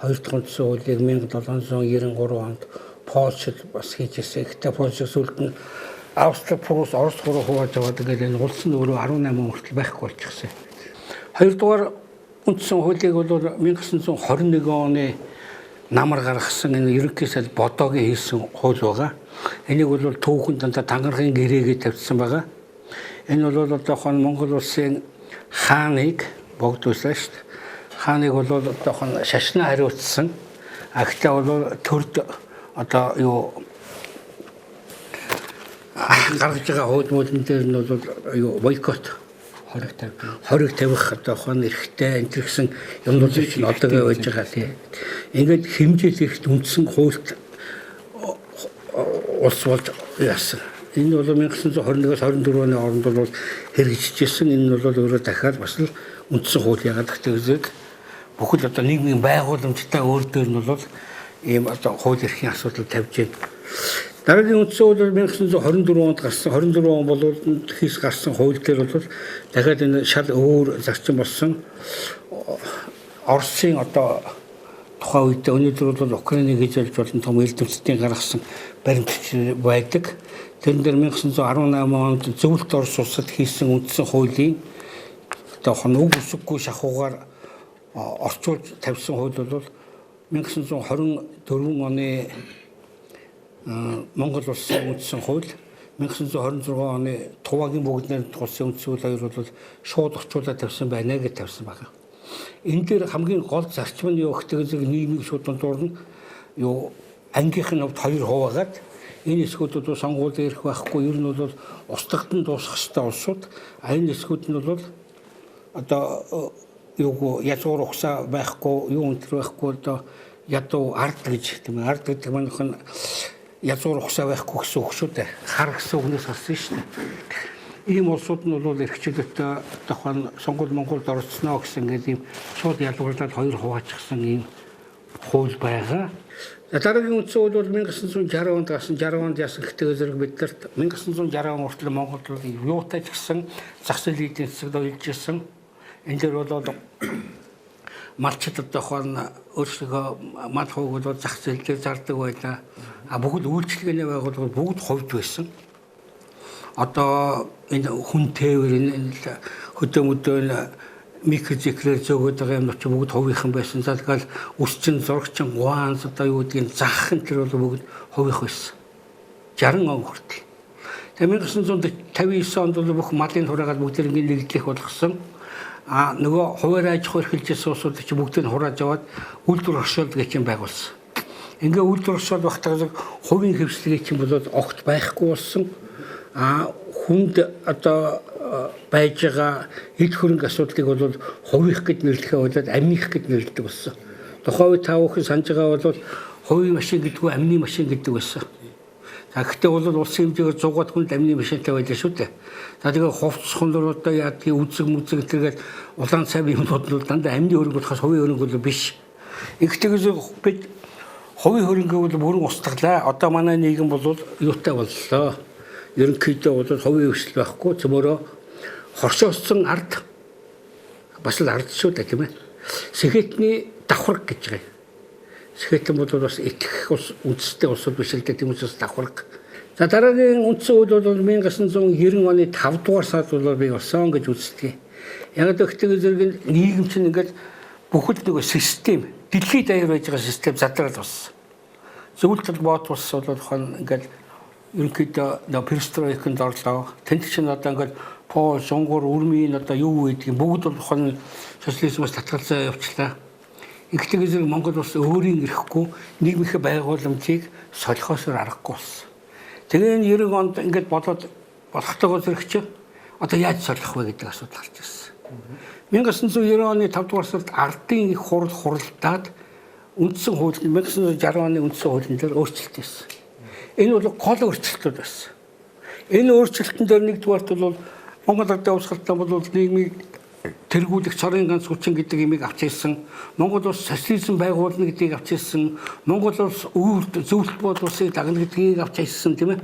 хоёр дахь үндсэн хуулийг 1793 онд Польшид бас хийжсэн. Гэхдээ Польш сүүлд нь Австрали, Прус, Орос руу хувааж аваад ингээд энэ улс нь өөрөө 18 он хүртэл байхгүй болчихсон. Хоёрдугаар үндсэн хуулийг бол 1921 оны намар гаргасан энэ ерөнхий сайд бодоогийн хийсэн хууль байгаа. Энийг бол түүхэн дандаа тангарахын гэрээгээ тавьсан байгаа. Энэ бол одоохон Монгол улсын хааныг богдуулсан шүү дээ. Хааныг бол одоохон шашнаа хариуцсан. Гэхдээ бол төрд одоо юу гаргаж байгаа хуулиудын дээр нь бол юу бойкот хориг тавих одоохон эрэхтэй энэ гэсэн юмнууд чинь одоогээ байж байгаа тийм. Ингээд хэмжээл ихт үндсэн хуульд улс болж яасан. Энэ бол 1921-с 24 оны хооронд бол хэрэгжижсэн. Энэ нь бол өөрөө дахиад бас л үндсэн хууль яагаад гэвэл бүхэл одоо нийгмийн байгууламжтай өөр дөр нь бол ийм одоо хууль эрхийн асуудал тавьж байна. Дараагийн үндсэн хууль 1924 онд гарсан. 24 он бол хийс гарсан хууль дээр бол дахиад энэ шал өөр зарчим болсон. Оросын одоо тухайн үед өнөөдөр бол Украиныг хийж болж болно том эрдэмтдийн гаргасан баримтч байдаг. Тэрэн дээр 1918 онд зөвлөлт Орос улсад хийсэн үндсэн хуулийн одоо хоног үсэггүй шахуугаар орчуулж тавьсан хууль бол 1924 оны Монгол улсын үндсэн хууль 1926 оны Тувагийн бүгд найрамдах улсын үндсэн хууль хоёр бол шууд орчуулаад тавьсан байна гэж тавьсан байна. Энэ дээр хамгийн гол зарчим нь юу гэхээр зэрэг нийгмийн шууд дундуур нь юу ангийнх нь хувьд 2 хуваагаад энэ эсгүүд бол сонгуульд ирэх байхгүй. Ер нь бол устгалтанд дуусах ёстой улсууд. Энэ эсгүүд нь бол одоо юу язгуур ухсаа байхгүй, юу өнтер байхгүй одоо ядуу ард гэж тийм ард гэдэг манайх нь язгуур ухсаа байхгүй гэсэн үг шүү дээ. Хар гэсэн үгнээс олсон шүү дээ. Ийм улсууд нь бол эрхчлөлтөд тухайн сонгуул Монголд оролцсноо гэсэн ингээд ийм шууд ялгуурлаад 2 хуваачихсан ийм хууль байгаа. Дараагийн үндсэн хууль бол 1960 онд гарсан. 60 онд яасан гэхдээ зэрэг биднэрт 1960 он хүртэл Монголд юутай ч гэсэн зах зээлийн эдийн засаг дойлж ирсэн. Энэ дээр бол малчид одоохон өөрсдөө мал хуугууд зах зээл дээр зардаг байлаа. Бүгд үйлчлэгээний байгууллагууд бүгд хувьд байсан. Одоо энэ хүн тээвэр энэ хөдөөмөдөө микрозиклэр зөөгөөд байгаа юм ч бүгд хувийнхан байсан. За тэгэл үсчин, зурагчин, гуанз одоо юу гэдгийг заах энэ төр бол бүгд хувийнх байсан. 60 он хүртэл. Тэгээ 1959 онд бол бүх малын хураагаад бүгд нэглэх болгосон. Нөгөө хуваар аж ахуй эрхэлжсэн улсууд чи бүгдийг хурааж аваад үйлдвэр оршуулдаг гэж байгуулсан. Ингээ үйлдвэр оршуул багтааг хувийн хөвчлөгийг чинь болоод огт байхгүй болсон. Хүнд одоо байж байгаа эд хөрөнгө асуудлыг бол хувийнх гэд нэрлэхээ болоод амных гэд нэрлэдэг болсон. Тухайн үед та бүхэн санаж байгаа бол хувийн машин гэдэггүй амны машин гэдэг байсан. Гэхдээ бол улсын хэмжээгээр 100-аад хүнд амны машинтай байлаа шүү дээ. За тэгээ хувцс хондоруудаа яадгийг үзэг мүзэг тэргээд улаан цайны юмнууд нь дандаа амны хөрөнгө болохоос хувийн хөрөнгө бол биш. Ингэхдээ бид хувийн хөрөнгөө бол бүрэн устгалаа. Одоо манай нийгэм бол юутай боллоо. Ерөнхийдөө бол хувийн хөвшил байхгүй цөмөрөө хоршооссон ард бас л ард шүү дээ тийм ээ. Сэхэтний давхарга гэж байгаа. Сэхэтэн бол бас итгэх үндэстэй улсууд биш л дээ тийм учраас давхарга. За дараагийн үндсэн хууль бол 1990 оны 5 дугаар сард бол бий болсон гэж үздэг. Яг гэхдээ зэрэг нийгэм чинь ингээд бүхэл нэг систем дэлхийд даяар байж байгаа систем задраад болсон. Зөвлөлт бот улс бол ингээд ерөнхийдөө перестройкнд орлоо. Тэнд чинь одоо ингээд Польш, Унгар, Урмын одоо юу гэдгийг бүгд бол социализмоос татгалзаа явуулчлаа. Ингэхдээ зэрэг Монгол улс өөрийн ирэхгүй нийгмийнхээ байгууламжийг солихоосоор аргагүй болсон. Тэгээ энэ 90 онд ингээд бодоод болохтойгоо зэрэг чи одоо яаж солих вэ гэдэг асуудал гарч ирсэн. 1990 оны 5 дугаар сард ардын их хурал хуралдаад үндсэн хууль 1960 оны үндсэн хуулийн дээр өөрчлөлт хийсэн. Энэ бол гол өөрчлөлтүүд байсан. Энэ өөрчлөлтөн дээр нэгдүгээрт бол Монгол ардын уусгалтаа бол нийгмийг тэргүүлэх цорын ганц хүчин гэдэг имийг авч ирсэн. Монгол улс социализм байгуулна гэдгийг авч ирсэн. Монгол улс зөвлөлт боловсрыг дагна гэдгийг авч ирсэн тийм ээ.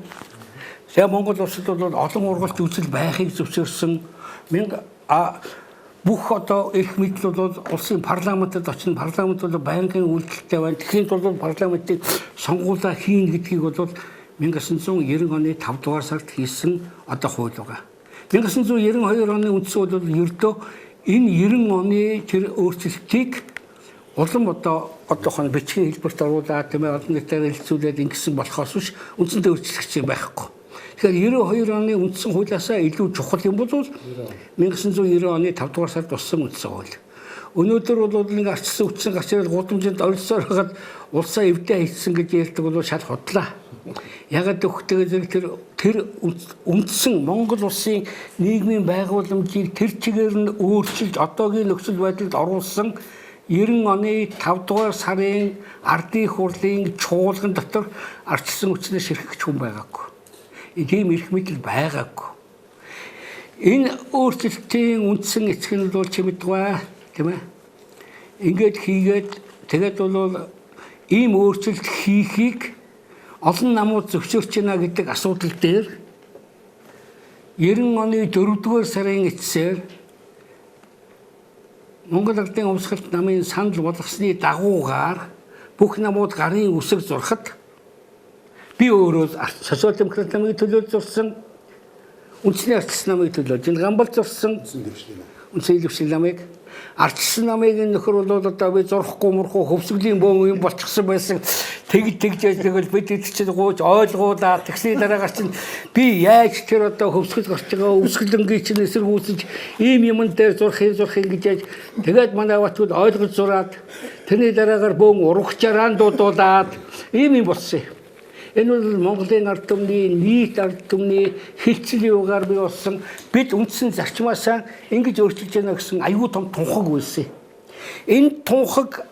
Тэгээ Монгол улсад бол олон ургалт үзэл байхыг зөвшөөрсөн. Бүх одоо эрх мэдэл бол улсын парламентод очно. Парламент бол байнгын үйлдэлтэй байна. Тэгэхэд бол парламентыг сонгуулаа хийн гэдгийг бол 1990 оны 5 дугаар сард хийсэн одоо хууль байгаа. 1992 оны үндсэн хууль бол ердөө энэ 90 оны тэр өөрчлөлтийг улам одоохон бичгийн хэлбэрт оруулаад тийм ээ олон нийтээр хэлцүүлээд ингэсэн болохоос биш үндсэндээ өөрчлөгч юм байхгүй. Тэгэхээр 92 оны үндсэн хуулиасаа илүү чухал юм бол 1990 оны 5 дугаар сард болсон үндсэн хууль. Өнөөдөр бол нэг арчсан үтсэн гарч ирээд гудамжинд оролцоор хагаад улсаа эвдээ хийсэн гэж ярьдаг бол шал худлаа. Ягаад гэвэл тэр үндсэн Монгол улсын нийгмийн байгууламжийг тэр чигээр нь өөрчилж одоогийн нөхцөл байдалд оруулсан 90 оны 5 дугаар сарын ардын хурлын чуулган дотор арчсан үтснээс ширхэгч хүн байгаагүй. Тийм эрх мэдэл байгаагүй. Энэ өөрчлөлтийн үндсэн эцэг нь бол чи мэдгүй тийм ээ. Ингээд хийгээд тэгээд бол ийм өөрчлөлт хийхийг олон намууд зөвшөөрч байна гэдэг асуудал дээр 90 оны 4 дугаар сарын эцсээр Монгол Ардын Умсгалт намын санал болгосны дагуугаар бүх намууд гарын үсэг зурхад би өөрөө социал демократ намын төлөө зурсан үндэсний ардчилсан намын төлөө гамбал зурсан үндэсний дэвшил намыг ардчилсан намыг нөхөр бол одоо би зурхгүй мурхгүй хөвсгөлийн бөөн юм болчихсон байсан. Тэгж тэгэл бид чинь гооч ойлгуулаад тэгсний дараагаар чинь би яаж тэр одоо хөвсгөл гарч байгаа өвсгөлөнгийн чинь эсэргүүцэж ийм юмн дээр зурх гэж тэгээд манай батууд ойлгож зураад тэрний дараагаар бөөн урагчаараа дуудуулаад ийм юм болсон. Энэ бол Монголын ард түмний нийт ард түмний хилцэл юугаар бий болсон бид үндсэн зарчмаасаа ингэж өөрчилж яана гэсэн аюул том тунхаг байсан. Энэ тунхаг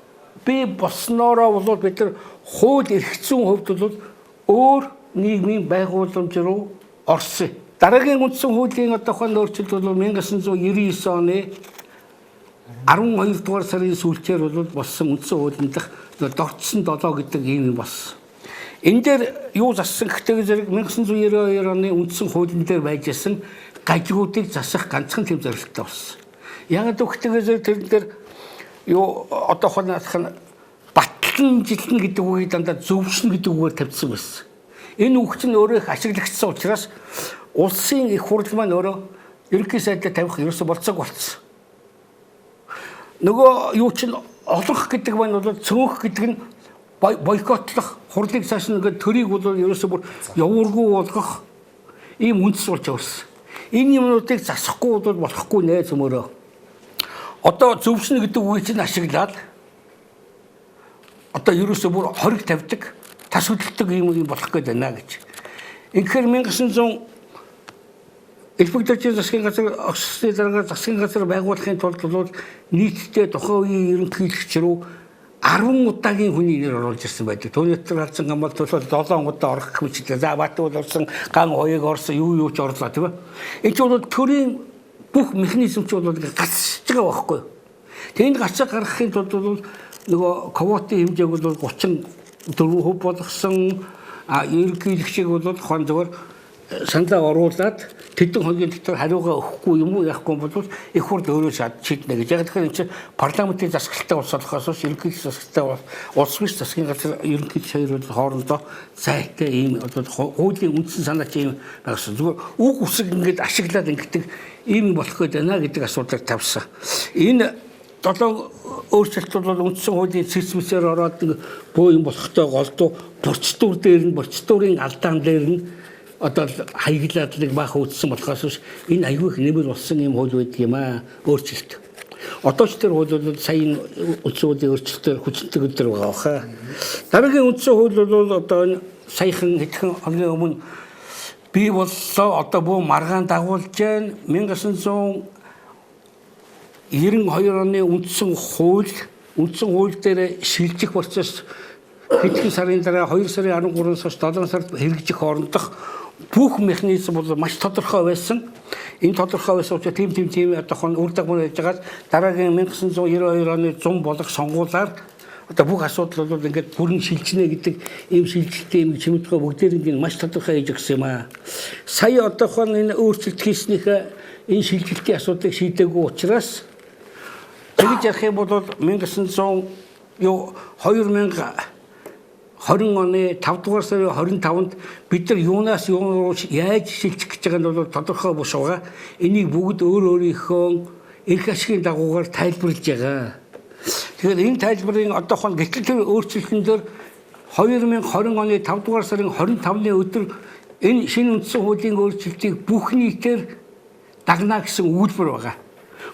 бий болсноороо бол бид нар хууль эрх зүйн хувьд бол өөр нийгмийн байгууламж руу орсон. Дараагийн үндсэн хуулийн одоохон өөрчлөлт бол 1999 оны 12 дугаар сарын сүүлчээр бол болсон үндсэн хуулийн дах дорцсон 7 гэдэг ийм болсон. Энэ дээр юу зассан гэхдээ зэрэг 1992 оны үндсэн хуулийн дээр байж исэн гажигуудыг засах ганцхан тэм зорилттой болсон. Яг гэвэл тэрэн дээр юу одоо хонох нь батлан жилнэ гэдэг үгийг дандаа зөвшнө гэдэг үгээр тавьсан байсан. Энэ үг чинь өөрөө их ашиглагдсан учраас улсын их хурл маань өөрөө ерөнхий сайдад тавих ерөөсө болцоог болцсон. Нөгөө юу чинь олонх гэдэг маань бол цөөнх гэдэг нь бойкотлох, хурлыг цааш нэг төрийг бол ерөөсө бүр явуургүй болгох ийм үндэс болж явсан. Энэ юмнуудыг засахгүй бол болохгүй нэ зөмөрөө. Одоо зөвшнө гэдэг үгийг чинь ашиглаад одоо ерөөсө бүр хориг тавьдаг, тас хөдөлдөг юм болох гээд байна гэж. Инхээр 1900 элбэгдэрчийн засгийн газар огцсны дараагаар засгийн газар байгуулахын тулд бол нийтдээ тухайн үеийн ерөнхийлөгч рүү 10 удаагийн хүний нэр оруулж ирсэн байдаг. Түүний дотор харсан гамбал төлөв 7 удаа орох хэмжээтэй. За Баатуул орсон, Ган хоёыг орсон, юу ч орлоо тийм ээ. Энэ ч бол төрийн бүх механизм ч бол гацж байгаа байхгүй. Тэнд гацаа гаргахын тулд бол нөгөө квотын хэмжээг бол 34% болгосон. Ерөнхийлөгчийг бол хон зөвөр саналаа оруулаад тэдэн хоногийн дотор хариугаа өгөхгүй юм уу яахгүй бол их хурд өөрөө шийднэ гэж. Яг тэгэхээр энэ чинь парламентын засаглалтай улс болохоос ерөнхийлөгч засаглалтай улс биш засгийн газар ерөнхийлөгч хоёр бол хоорондоо зайтай ийм хуулийн үндсэн санаа чинь байгсан. Зүгээр үг үсэг ингээд ашиглаад ингэдэг ийм болох гээд байна гэдэг асуудлыг тавьсан. Энэ 7 өөрчлөлт бол үндсэн хуулийн цэцмэсээр ороод бөө юм болохтой голдуу процедур дээр нь процедурын алдаан дээр нь одоо хаяглаад нэг баах үүдсэн болохоос энэ аюул их нэмэр болсон юм хууль байдаг юм аа өөрчлөлт. Одоо ч тэр хууль бол сая үндсэн хуулийн өөрчлөлтөөр хүчтэй өдөр байгаа хаа. Дараагийн үндсэн хууль бол одоо саяхан хэдхэн хоногийн өмнө бий боллоо. Одоо бүх маргаан дагуулж байна. 1992 оны үндсэн хууль дээр шилжих процесс хэдхэн сарын дараа 2 сарын 13-аас хойш 7 сард хэрэгжих хоорондох бүх механизм бол маш тодорхой байсан. Энэ тодорхой байсан учраас тийм одоо үр дагавар байж байгаа дараагийн 1992 оны 100 болох сонгуулиар одоо бүх асуудал бол ингээд бүрэн шилжнэ гэдэг ийм шилжилтийн юм чимэдгөө бүгдээрийн маш тодорхой хийж өгсөн юм аа. Сая одоохон энэ өөрчлөлт хийснийхээ энэ шилжилтийн асуудлыг шийдээгүй учраас тэгж ярих юм бол 2020 оны 5 дугаар сарын 25-нд бид нар юунаас юу руу яаж шилжих гэж байгаа нь бол тодорхой биш байгаа. Энийг бүгд өөрийнхөө эрх ашигын дагуугаар тайлбарлаж байгаа. Тэгэхээр энэ тайлбарын одоохон гэтэл өөрчлөлтөн дээр 2020 оны 5 дугаар сарын 25-ны өдөр энэ шинэ үндсэн хуулийн өөрчлөлтийг бүх нийтээр дагна гэсэн өгүүлбэр байгаа.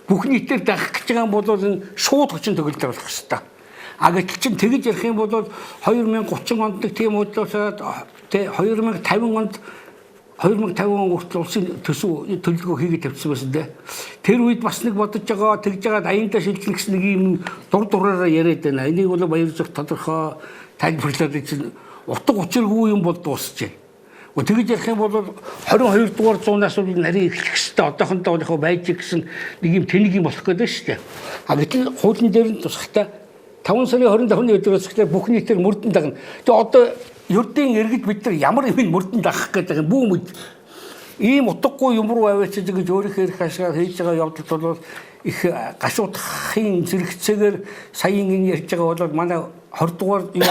Бүх нийтээр дагах гэж байгаа бол энэ шууд хүчин төгөлдөр болох ёстой. Гэтэл чинь тэгж ярих юм бол 2030 онд тийм бодлоосаад 2050 онд хүртэл улсын төсөв төлөвлөгөө хийгээд тавьсан байсан дээ. Тэр үед бас нэг бодож байгаа тэгж байгаа аяндаа шилжих гэсэн нэг юм дураараа яриад байна. Энийг бол баяр зүг тодорхой тайлбарлаад чинь утга учиргүй юм бол дуусчээ. Тэгж ярих юм бол 22 дугаар зуунаас бол нарийн эхлэх хэрэгтэй одоохондоо байж гэсэн нэг юм тэнэг юм болох гэдэг шүү дээ. Гэтэл хуулийн дээр нь тусахтаа 5 сарын 25-ны өдрөөс эхлээд бүх нийтээр мөрдөн дагна. Тэгээ одоо ердийн иргэд бид нар ямар юм мөрдөн дагах гэдэг юм бүү мэд. Ийм утгагүй юм руу аваачиж гэж өөрийнхөө эрх ашигаар хийж байгаа явдал бол их гашуудахын зэрэгцээгээр саяын энэ ярьж байгаа бол манай 20 дугаар юм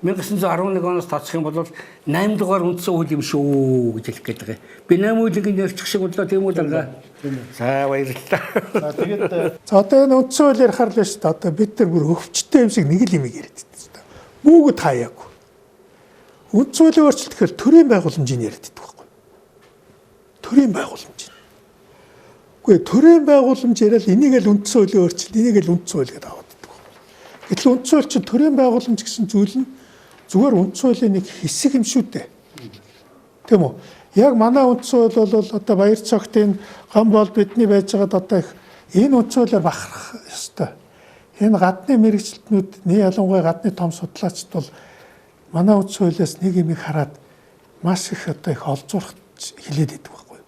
1911 оноос тооцох юм бол 8 дугаар үндсэн хууль юм шүү гэж хэлэх гээд байгаа. Би 8 хуулийн ярьчих шиг бодлоо тийм үү даа. За баярлалаа. Тэгээд одоо энэ үндсэн хууль ярихаар л шүү дээ. Одоо бид нар бүр өвчтэй юм шиг нэг л юм яриад байна. Бүгд хаяагүй. Үндсэн хуулийн өөрчлөлт гэхээр төрийн байгууламжийг яриад байдаг байхгүй. Төрийн байгууламж. Үгүй төрийн байгууламж яриад энийг л үндсэн хуулийн өөрчлөлт, энийг л үндсэн хууль гэдэг аваад байдаг. Гэтэл үндсэн хууль чинь төрийн байгууламж гэсэн зүйл нь зүгээр үндсэн хуулийн нэг хэсэг юм шүү дээ. Тийм үү? Яг манай үндсэн хууль бол одоо баяр цогтын гам бол бидний байж байгаад одоо их энэ үндсэн хуулиар бахарах ёстой. Энэ гадны мэрэгчлэтнүүд ялангуяа гадны том судлаачд бол манай үндсэн хуулиас нэг юм хараад маш их одоо их олзуурах хилээд идэг байхгүй.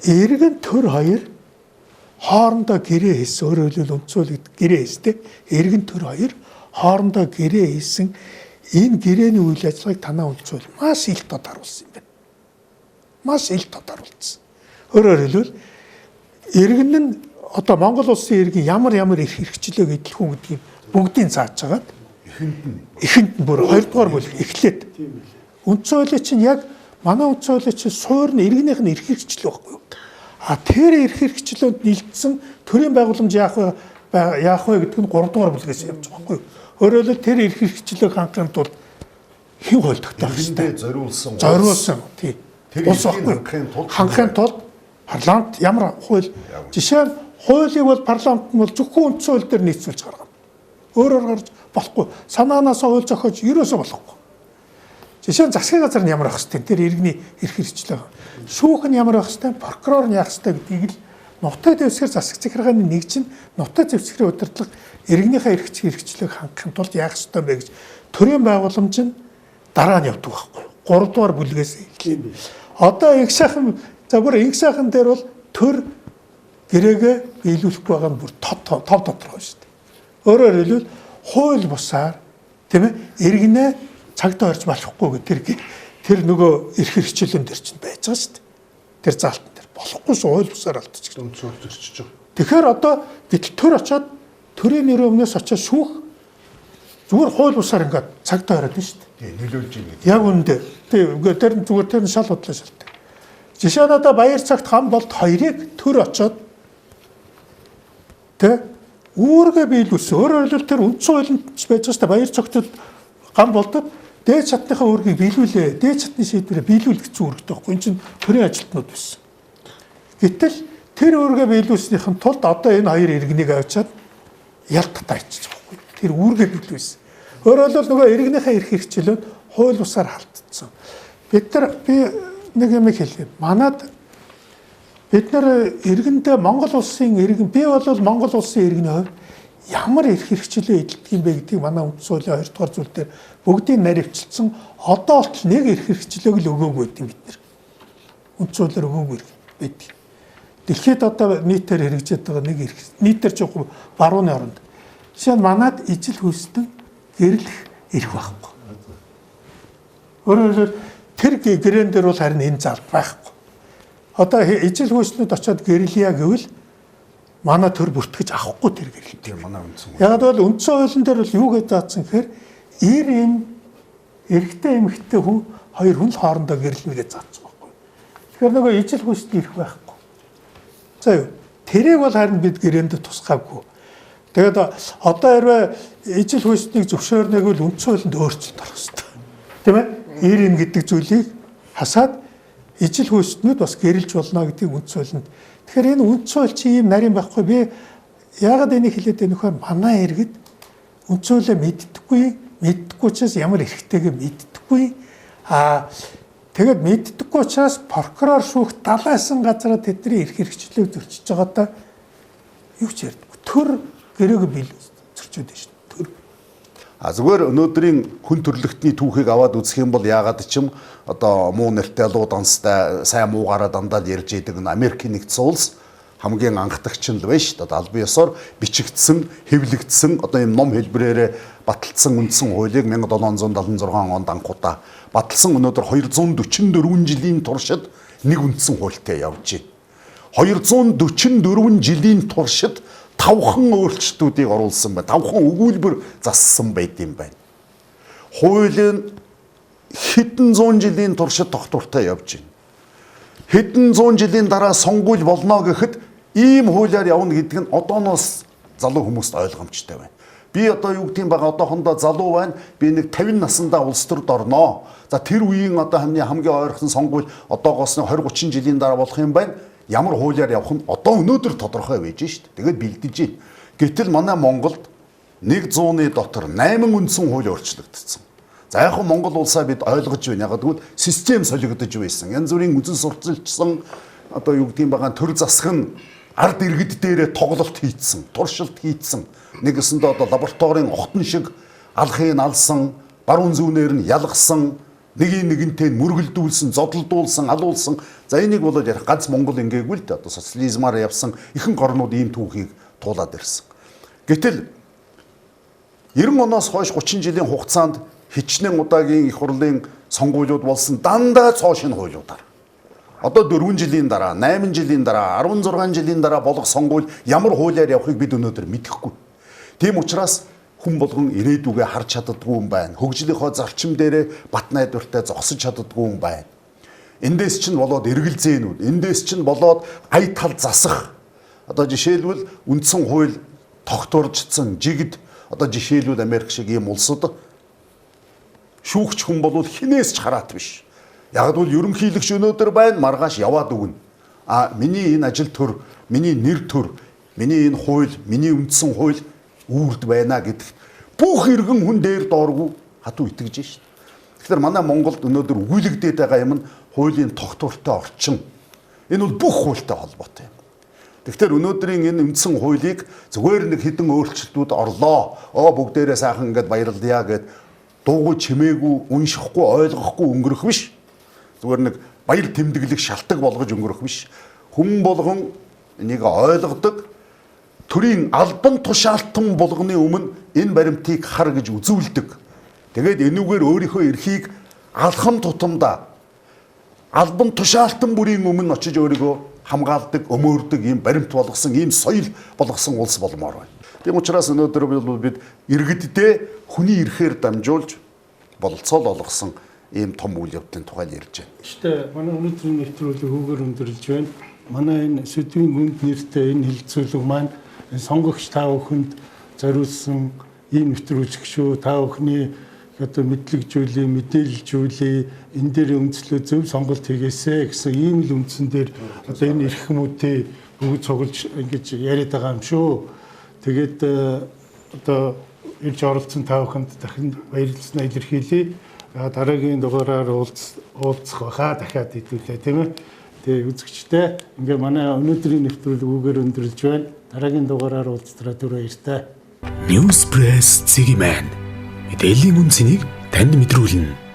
Эргэн төр хоёр хоорондоо гэрээ хийсэн өөрөөр хэлбэл үндсэн хууль гэдэг гэрээ хийстэй. Эргэн төр хоёр хоорондоо гэрээ хийсэн энэ гэрээний үйл ажиллагааг танаа үндсэн хууль маш их тод харуулсан юм байна. Маш их тод харуулсан. Өөрөөр хэлбэл иргэн нь одоо Монгол улсын иргэн ямар эрх хэрэгчлээг эдлэх үү гэдгийг бүгдийг зааж агаад эхэнд нь бүр 2 дугаар бүлэг эхлээд үндсэн хуулийн чинь яг манай үндсэн хуулийн чинь суурь нь иргэнийх нь эрх хэрэгчлэл байхгүй юу? Тэр эрх хэрэгчлөөнд нийлдсэн төрийн байгууламж яах вэ гэдэг нь 3 дугаар бүлгээс явж байгаа байхгүй юу? Өөрөөр хэлбэл тэр эрх хэрэгчлээг хангахын тулд хэн хууль тогтоох ёстой? Зориулсан. Тийм. Улс хангахын тулд парламент ямар хууль жишээ нь хуулийг бол парламент нь бол зөвхөн үндсэн хууль дээр нийцүүлж гаргана. Өөрөөр гарч болохгүй. Санаанаас хууль зохиож ерөөсөө болохгүй. Жишээ нь засгийн газар нь ямар байх хэвтэй тэр иргэний эрх хэрэгчлээ. Шүүх нь ямар байх хэвтэй, прокурор нь яах хэвтэй гэдгийг л нутаг дэвсгэр засаг захиргааны нэг чинь нутаг дэвсгэрийн удирдлага иргэнийхээ эрх хэрэгчлээг хангахын тулд яах хэвтэй бэ гэж төрийн байгууламж нь дараа нь явдаг байхгүй. 3 дугаар бүлгээс эхлэв. Одоо инх сайхан сайхан дээр бол төр гэрээгээ биелүүлэхгүй байгаа нь бүр тов тодорхой шүү дээ. Өөрөөр хэлбэл хууль бусаар тийм ээ иргэнэ цагтаа орж болохгүй гэх тэр нөгөө эрх хэрэгчлэн дээр чинь байж байгаа шүү дээ. Тэр заалтан дээр болохгүй шүү хууль бусаар алдчих гэж үндсөөр зөрчиж байгаа. Тэгэхээр одоо гэтэл төр очоод төрийн нэрийн өмнөөс очоод шүүх зүгээр хууль бусаар ингээд цагтаа ороод шүү дээ. Тийм нөлөөлж ийн гэдэг. Яг үндэ. Тийм тэр зүгээр тэр шал бодлоо шалтай. Жишээ нь одоо баяр цагт гам болт хоёрыг төр очоод тэ үүргээ биелүүлсэн. Өөрөөр хэлбэл тэр үндсэн хуулинд байж байгаа шүү дээ. Баяр цагтд гам болтод дээд чатныхаа үүргийг биелүүлээ. Дээд чатны шийдвэрээ биелүүлэх зүйн үүрэгтэй байхгүй. Энэ чинь төрийн ажилтнууд байсан. Гэтэл тэр үүргээ биелүүлснийхэн тулд одоо энэ хоёр иргэнийг авчаад ялт татаачих байхгүй. Тэр үүргээ биелүүлсэн. Өөрөөр хэлбэл нөгөө иргэнийхээ эрх хэрэгчлөөд хууль бусаар халтдсан. Би нэг юм хэлье. Бид нар иргэндээ Монгол улсын иргэн би бол Монгол улсын иргэний хувьд ямар эрх хэрэгчлээ эдэлдэг юм бэ гэдгийг манай үндсэн хуулийн 2 дугаар зүйл дээр бүгдийг наривчилсан одоо болтол нэг эрх хэрэгчлээг л өгөөгүй байт юм бид нар. Үндсэн хуулиар өгөөгүй байдаг. Дэлхийд одоо нийтээр хэрэгжиж байгаа нэг эрх нийтээр ч барууны оронд. Жишээ нь манад ижил хүйстэн гэрлэх эрх байхгүй. Өөрөөр хэлбэл тэр гэрээн дээр бол харин энэ зал байхгүй. Одоо ижил хүйснүүд очиод гэрлэе гэвэл манай төр бүртгэж авахгүй тэр гэрэл. Тийм манай үндсэн. Яг бол үндсэн хуулийн дээр бол юу гэж заасан гэхээр эрэгтэй эмэгтэй хүн хоёр хүн л хоорондоо гэрлэнэ гэж заасан байхгүй. Тэгэхээр нөгөө ижил хүйсний эрх байхгүй. За юу. Тэрийг бол харин бид гэрээнд тусгаагүй. Тэгээд одоо хэрвээ ижил хүйснийг зөвшөөрнөг бол үндсэн хуулинд өөрчлөлт орох хэрэгтэй. Тийм ээ? Ийм гэдэг зүйлийг хасаад ижил хүйснүүд бас гэрэлж болно гэдгийг үндсэн хуулинд. Тэгэхээр энэ үндсэн хууль чи ийм нарийн байхгүй би яагаад энийг хэлээд байх вэ? Манай иргэд үндсэн хуулиа мэддэггүй учраас ямар эрхтэйгээ мэддэггүй. Тэгээд мэддэггүй учраас прокурор шүүх далайсан газараа тэдний эрх хэрэгчлээг зөрчиж байгаадаа юу ч ярьдаггүй. Төр гэрээгээ бил зөрчөөд байна шүү. Зүгээр өнөөдрийн хүн төрлөختний түүхийг аваад үзэх юм бол яагаад ч юм одоо муу нэртэй луу данстай сайн муугаараа дандаа ярьж идэг Америкийн нэгдсэн улс хамгийн анхдагч нь л байна шүү дээ. Албан ёсоор бичигдсэн, хэвлэгдсэн одоо юм ном хэлбэрээр баталсан үндсэн хуулийг 1776 онд анхудаа баталсан өнөөдөр 244 жилийн туршид нэг үндсэн хуультай явж байна. 244 жилийн туршид 5хан өөрчлөлтүүдийг оруулсан байна. 5хан өгүүлбэр зассан байт юм байна. Хууль нь хэдэн зуун жилийн туршид тогтвортой явж байна. Хэдэн зуун жилийн дараа сонгуул болно гэхэд ийм хуулиар явна гэдэг нь одооноос залуу хүмүүст ойлгомжтой байна. Би одоо юу гэдэг юм байгаа одоохондоо залуу байна. Би нэг 50 наснда улс төрд орноо. За тэр үеийн одоо хамгийн ойрхон сонгуул одоогоос 20-30 жилийн дараа болох юм байна. Ямар хуулиар явах нь одоо өнөөдөр тодорхой байж шүү дээ. Тэгээд бэлдэж байна. Гэтэл манай Монголд 100-ны дотор 8 үндсэн хууль өөрчлөгдсөн. За яг нь Монгол улсаа бид ойлгож байна. Яг гэвэл систем солигдож байсан. Янз бүрийн үзэн сурталчилсан одоо юу гэдэг юм байгаа төр засах нь ард иргэд дээрээ тоглолт хийцэн, туршилт хийцэн. Нэгэсэндээ одоо лабораторийн огтон шиг алхыг алсан, баруун зүүнээр нь ялгсан, нэгэнтэй мөргөлдүүлсэн, зодолдуулсан, алуулсан. За энийг бол ярих ганц Монгол ингээгүй л дээ. Одоо социализмаар явсан ихэнх орнууд ийм түүхийг туулаад ирсэн. Гэтэл 90 оноос хойш 30 жилийн хугацаанд хичнээн удаагийн их хурлын сонгуулиуд болсон дандаа цоо шинэ хуулиудаар. Одоо 4 жилийн дараа, 8 жилийн дараа, 16 жилийн дараа болох сонгуул ямар хуулиар явахыг бид өнөөдөр мэдэхгүй. Тийм учраас хүн болгон ирээдүгээ харж чаддаггүй юм байна. Хөгжлийнхөө зарчим дээрээ бат найдвартай зогсож чаддаггүй юм байна. Эндээс чинь болоод эргэлзээнүүд, эндээс чинь болоод ая тал засах. Одоо жишээлбэл үндсэн хууль тогтворжсон жигд одоо жишээлбэл Америк шиг ийм улсад шүүгч хүн бол хинээс ч хараат биш. Яг л ерөнхийлөгч өнөөдөр байна, маргааш яваад өгнө. Миний энэ ажил төр, миний нэр төр, миний энэ хууль, миний үндсэн хууль үрд байна гэдэгт бүх иргэн хүн дээр дооргүй хатуу итгэж шít. Тэгэхээр манай Монголд өнөөдөр өгүүлэгдээд байгаа юм нь хуулийн тогтвортой орчин. Энэ бол бүх хуультай холбоотой юм. Тэгэхээр өнөөдрийн энэ үндсэн хуулийг зүгээр нэг хэдэн өөрчлөлтүүд орлоо. Бүгдээрээ сайхан ингээд баярлалаа гэд дуугүй чимээгүй, уншихгүй, ойлгохгүй өнгөрөх биш. Зүгээр нэг баяр тэмдэглэх шалтгаан болгож өнгөрөх биш. Хүн болгон энийг ойлгодог. Төрийн албан тушаалтан болгоны өмнө энэ баримтыг хар гэж үзүүлдэг. Тэгээд энүүгээр өөрийнхөө эрхийг алхам тутамдаа албан тушаалтан бүрийн өмнө очиж өөрийгөө хамгаалдаг, өмөөрдөг ийм баримт болгосон, ийм соёл болгосон улс болмоор байна. Тийм учраас өнөөдөр бид иргэддээ хүний эрхээр дамжуулж бололцоол олгосон ийм том үйл явдлын тухай ярьж байна. Гэхдээ манай өнөөдрийн нэвтрүүлэг хүүгээр өндөрлж байна. Манай энэ Сэдвийн гүнд нэртэй энэ хэлэлцүүлэг маань сонгогч та бүхэнд зориулсан ийм нэвтрүүлэг шүү. Та бүхний одоо мэдлэгжүүлээ, мэдээлжүүлээ, энэ дээр үндэслөө зөв сонголт хийгээсэ гэсэн ийм л үндсэн дээр одоо энэ эрх хүмүүстээ бүгд цуглаж ингэж яриад байгаа юм шүү. Тэгээд одоо ирж оролцсон та бүхэнд дахин баярлалаа илэрхийлье. Дараагийн дугаараар уулзах байхаа дахиад хэдүүлээ тийм ээ. Тэгээ үзэгчтэй ингээ манай өнөөдрийн нэвтрүүлэг үгээр өндөрлж байна. Дараагийн дугаараар уулзтраа түр баяртай. Newspress Цэгийн мэдээллийн үнцнийг танд мэдрүүлнэ.